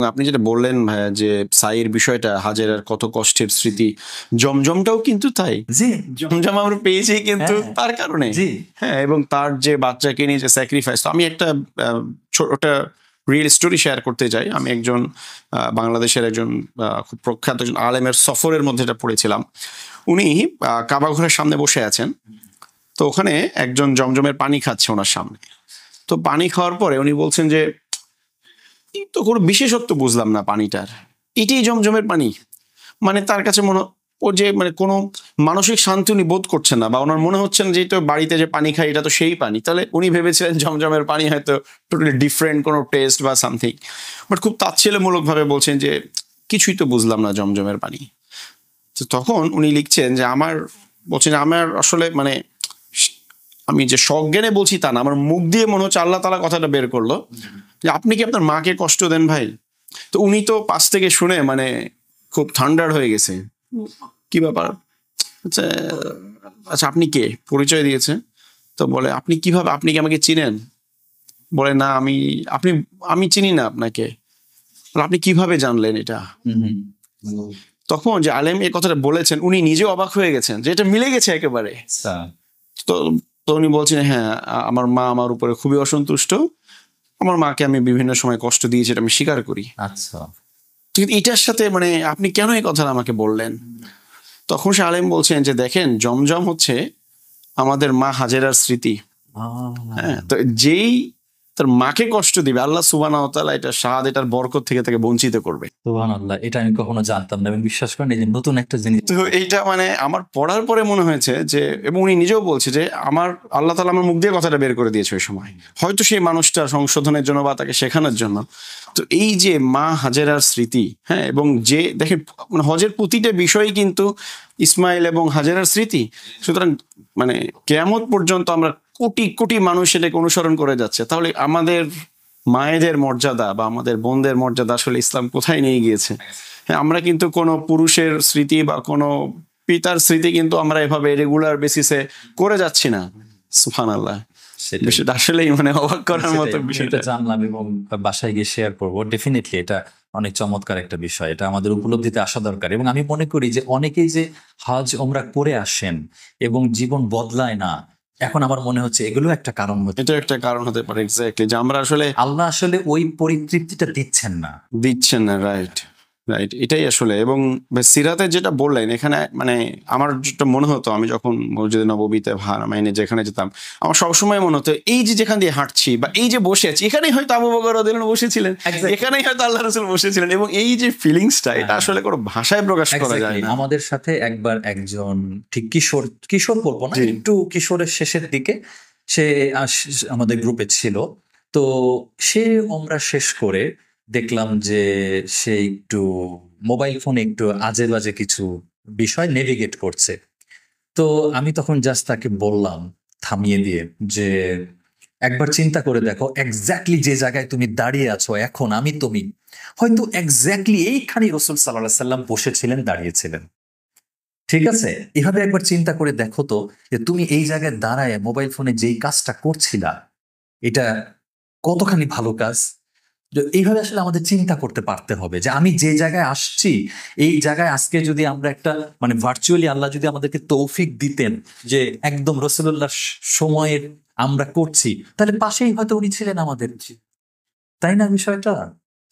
আপনি যেটা বললেন ভাইয়া যে সাইয়ের বিষয়টা, হাজেরার কত কষ্টের স্মৃতি, জমজমটাও কিন্তু তাই। জি, জমজম আমরা পেয়েছি কিন্তু হ্যাঁ, তার কারণে। জি, হ্যাঁ, এবং তার যে বাচ্চাকে নিয়ে যে স্যাক্রিফাইস। তো আমি একটা ছোটটা রিয়েল স্টোরি শেয়ার করতে চাই। আমি একজন বাংলাদেশের একজন খুব প্রখ্যাত একজন আলেমের সফরের মধ্যে এটা পড়েছিলাম। উনি কাবা ঘরের সামনে বসে আছেন। তো ওখানে একজন জমজমের পানি খাচ্ছে ওনার সামনে। তো পানি খাওয়ার পরে উনি বলছেন যে তো কোনো বিশেষত্ব বুঝলাম না পানিটার, এটাই জমজমের পানি। মানে তার কাছে ও যে মানে কোনো মানসিক শান্তি উনি বোধ করছেন না, বা ওনার মনে হচ্ছে না যে তো বাড়িতে যে পানি খাই এটা তো সেই পানি। তাহলে উনি ভেবেছিলেন জমজমের পানি হয়তো টোটালি ডিফারেন্ট কোনো টেস্ট বা সামথিং। বাট খুব তাচ্ছিল্যমূলক ভাবে বলছেন যে কিছুই তো বুঝলাম না জমজমের পানি। তো তখন উনি লিখছেন যে বলছেন আমার আসলে মানে আমি যে সজ্ঞানে বলছি তা না, আমার মুখ দিয়ে মনে হচ্ছে আল্লাহ তাআলা কথাটা বের করলো যে আপনি কি আপনার মাকে কষ্ট দেন ভাই? তো উনি তো পাশ থেকে শুনে মানে খুব থান্ডার হয়ে গেছে। কি ব্যাপার? আচ্ছা, আচ্ছা আপনি কে? পরিচয় দিয়েছে। তো বলে আপনি কিভাবে, আপনি কি আমাকে চিনেন? বলে না আমি চিনি না আপনাকে। বলে, আপনি কিভাবে জানলেন এটা? তখন যে আলেম এই কথাটা বলেছেন উনি নিজে অবাক হয়ে গেছেন যে এটা মিলে গেছে একেবারে। তো তো উনি বলছেন হ্যাঁ, আমার মা আমার উপরে খুবই অসন্তুষ্ট, আমার মাকে আমি বিভিন্ন সময় কষ্ট দিয়েছি, এটা আমি স্বীকার করি। আচ্ছা, কিন্তু এটার সাথে মানে আপনি কেন এই কথাটা আমাকে বললেন? তখন সে আলেম বলছেন যে দেখেন, জমজম হচ্ছে আমাদের মা হাজেরার স্মৃতি। হ্যাঁ, তো যেই তার মাকে কষ্ট দিবে আল্লাহ সুবহানাহু ওয়া তাআলা এটা স্বাদ, এটার বরকত থেকে তাকে বঞ্চিত করবে। সুবহানাল্লাহ, এটা আমি কখনো জানতাম না এবং বিশ্বাস করেন এই যে নতুন একটা জিনিস। তো এইটা মানে আমার পড়ার পরে মনে হয়েছে যে, এবং উনি নিজেও বলছে যে আমার আল্লাহ তাআলা আমার মুখ দিয়ে কথাটা বের করে দিয়েছে ওই সময়, হয়তো সেই মানুষটা সংশোধনের জন্য বা তাকে শেখানোর জন্য। তো এই যে মা হাজেরার স্মৃতি, হ্যাঁ, এবং যে দেখেন মানে হজের প্রতিটা বিষয়ই কিন্তু ইসমাইল এবং হাজেরার স্মৃতি। সুতরাং মানে কিয়ামত পর্যন্ত আমরা কোটি কোটি মানুষ এটাকে অনুসরণ করে যাচ্ছে। তাহলে আমাদের মায়েদের মর্যাদা বা আমাদের বোনদের মর্যাদা আসলে ইসলাম কোথায় নিয়ে গিয়েছে? হ্যাঁ, আমরা কিন্তু কোনো পুরুষের স্মৃতি বা কোনো পিতার স্মৃতি কিন্তু আমরা এভাবে রেগুলার বেসিসে করে যাচ্ছি না। সুবহানাল্লাহ, বিষয়টা আসলেই মানে অবাক করার মতো বিষয়টা জানলাম এবং বাসায় গিয়ে শেয়ার করবো। ডেফিনেটলি এটা অনেক চমৎকার একটা বিষয়, এটা আমাদের উপলব্ধিতে আসা দরকার। এবং আমি মনে করি যে অনেকেই যে হজ ওমরা করে আসেন এবং জীবন বদলায় না, এখন আমার মনে হচ্ছে এগুলো একটা কারণ হচ্ছে, এটা একটা কারণ হতে পারে। এক্স্যাক্টলি, যে আমরা আসলে আল্লাহ আসলে ওই পরিতৃপ্তিটা দিচ্ছেন না। রাইট রাইট, এটাই আসলে। এবং সিরাতে যেটা বললেন এখানে মানে আমার যেটা মনে হতো, আমি যখন মসজিদে নববীতে হারামাইনে যেখানে যেতাম, আমার সবসময় মনে হতো এই যে যেখান দিয়ে হাঁটছি বা এই যে বসে আছি, এখানেই হয়তো আবু বকর রাদিয়াল্লাহু আনহু বসেছিলেন, এখানেই হয়তো আল্লাহ রাসূল বসেছিলেন। এবং এই যে ফিলিংসটা, এটা আসলে কোনো ভাষায় প্রকাশ করা যায় না। আমাদের সাথে একবার একজন ঠিক কিশোর বলবো না, একটু কিশোরের শেষের দিকে সে আমাদের গ্রুপে ছিল। তো সে ওমরা শেষ করে দেখলাম যে সে একটু মোবাইল ফোনে একটু আজে বাজে কিছু বিষয় নেভিগেট করছে। তো আমি তখন জাস্ট তাকে বললাম থামিয়ে দিয়ে যে একবার চিন্তা করে দেখো, এক্স্যাক্টলি যে জায়গায় তুমি দাঁড়িয়ে আছো এখন, তুমি হয়তো এক্স্যাক্টলি এইখানে রাসূল সাল্লাল্লাহু আলাইহি সাল্লাম বসেছিলেন, দাঁড়িয়েছিলেন। ঠিক আছে, এভাবে একবার চিন্তা করে দেখো তো যে তুমি এই জায়গায় দাঁড়ায় মোবাইল ফোনে যেই কাজটা করছিলা, এটা কতখানি ভালো কাজ। এইভাবে আসলে আমাদের চিন্তা করতে পারতে হবে যে আমি যে জায়গায় আসছি, এই জায়গায় আজকে যদি আমরা একটা মানে ভার্চুয়ালি আল্লাহ যদি আমাদেরকে তৌফিক দিতেন যে একদম রাসূলুল্লাহ সময়ের আমরা করছি, তাহলে পাশেই হয়তো উনি ছিলেন আমাদের, তাই না বিষয়টা?